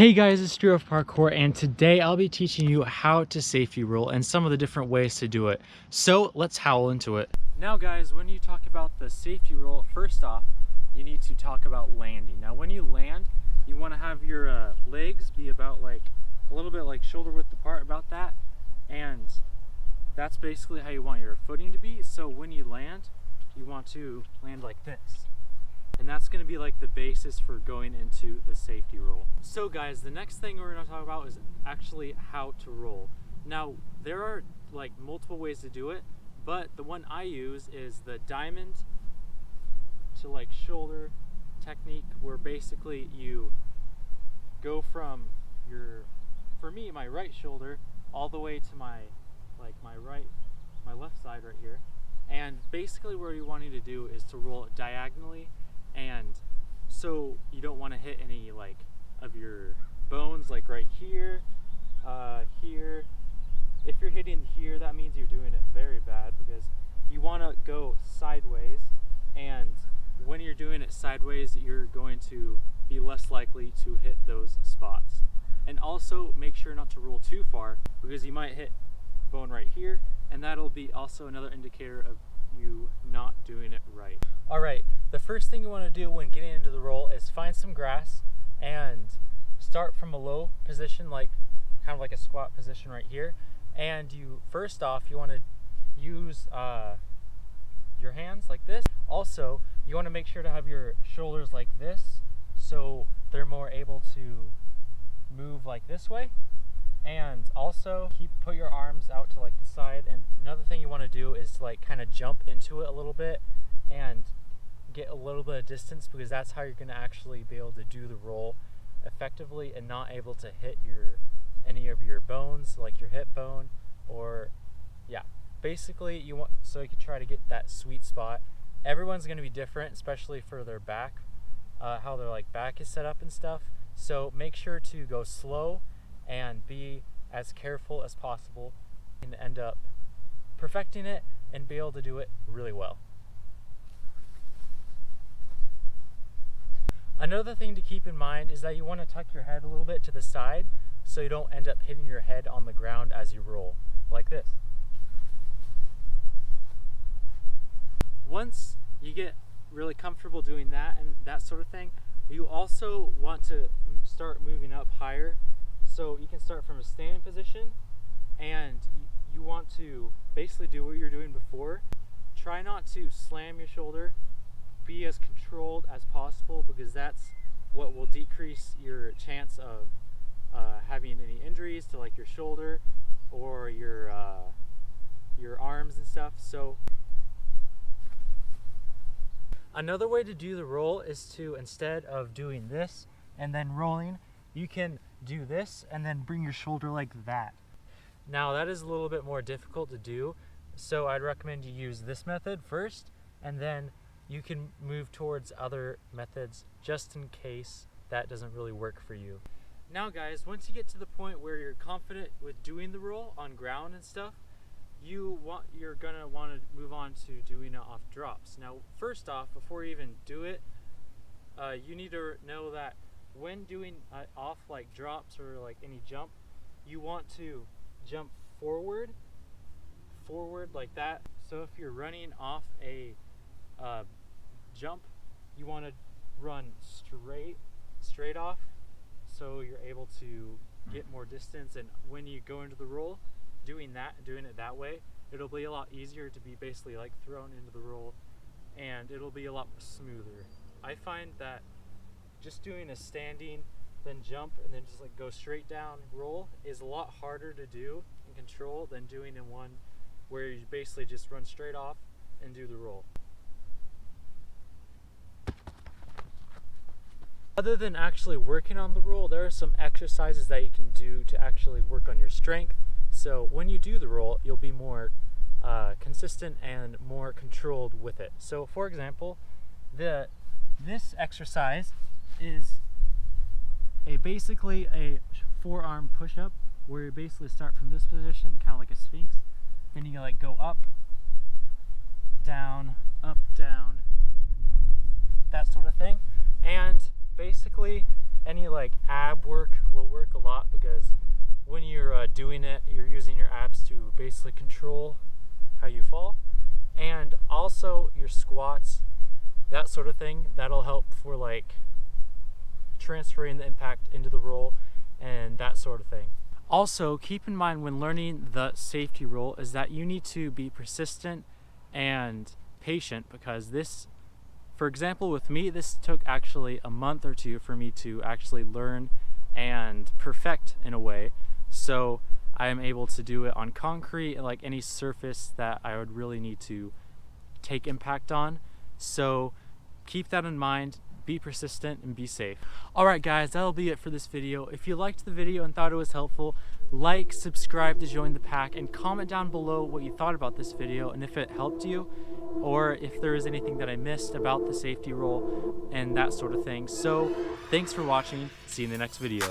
Hey guys, it's Drew of Parkour, and today I'll be teaching you how to safety roll and some of the different ways to do it. So let's howl into it. Now guys, when you talk about the safety roll, first off, you need to talk about landing. Now when you land, you want to have your legs be about like a little bit like shoulder width apart, about that, and that's basically how you want your footing to be. So when you land, you want to land like this. And that's going to be like the basis for going into the safety roll. So guys, the next thing we're going to talk about is actually how to roll. Now, there are like multiple ways to do it, but the one I use is the diamond to like shoulder technique, where basically you go from for me, my right shoulder all the way to my left side right here. And basically what you want to do is to roll it diagonally, and so you don't want to hit any like of your bones, like right here, here. If you're hitting here, that means you're doing it very bad, because you want to go sideways, and when you're doing it sideways, you're going to be less likely to hit those spots. And also make sure not to roll too far, because you might hit bone right here, and that'll be also another indicator of you not doing it right. Alright, the first thing you want to do when getting into the roll is find some grass and start from a low position, like kind of like a squat position right here. And you, first off, you want to use your hands like this. Also, you want to make sure to have your shoulders like this, so they're more able to move like this way. And also put your arms out to like the side. And another thing you want to do is to like kind of jump into it a little bit and get a little bit of distance, because that's how you're going to actually be able to do the roll effectively and not able to hit any of your bones, like your hip bone, or yeah, basically you want, so you can try to get that sweet spot. Everyone's going to be different, especially for their back, how their like back is set up and stuff. So make sure to go slow and be as careful as possible, and end up perfecting it and be able to do it really well. Another thing to keep in mind is that you want to tuck your head a little bit to the side, so you don't end up hitting your head on the ground as you roll, like this. Once you get really comfortable doing that and that sort of thing, you also want to start moving up higher. So you can start from a standing position, and you want to basically do what you're doing before. Try not to slam your shoulder. Be as controlled as possible, because that's what will decrease your chance of having any injuries to like your shoulder or your arms and stuff. So another way to do the roll is to, instead of doing this and then rolling, you can do this and then bring your shoulder like that. Now that is a little bit more difficult to do, so I'd recommend you use this method first, and then you can move towards other methods just in case that doesn't really work for you. Now guys, once you get to the point where you're confident with doing the roll on ground and stuff, you're gonna want to move on to doing it off drops. Now first off, before you even do it, you need to know that when doing off like drops or like any jump, you want to jump forward like that. So if you're running off a jump, you want to run straight off, so you're able to get more distance. And when you go into the roll, doing it that way, it'll be a lot easier to be basically like thrown into the roll, and it'll be a lot smoother. I find that just doing a standing, then jump, and then just like go straight down roll is a lot harder to do and control than doing in one where you basically just run straight off and do the roll. Other than actually working on the roll, there are some exercises that you can do to actually work on your strength. So when you do the roll, you'll be more consistent and more controlled with it. So for example, this exercise is basically a forearm push-up, where you basically start from this position, kind of like a sphinx. Then you like go up, down, that sort of thing. And basically Any like ab work will work a lot, because when you're doing it, you're using your abs to basically control how you fall. And also your squats, that sort of thing, that'll help for like transferring the impact into the roll and that sort of thing. Also, keep in mind when learning the safety roll is that you need to be persistent and patient, because this, for example, with me, this took actually a month or two for me to actually learn and perfect in a way. So I am able to do it on concrete and like any surface that I would really need to take impact on. So keep that in mind, be persistent and be safe. Alright guys, that'll be it for this video. If you liked the video and thought it was helpful, like, subscribe to join the pack, and comment down below what you thought about this video and if it helped you, or if there is anything that I missed about the safety roll and that sort of thing. So thanks for watching, see you in the next video.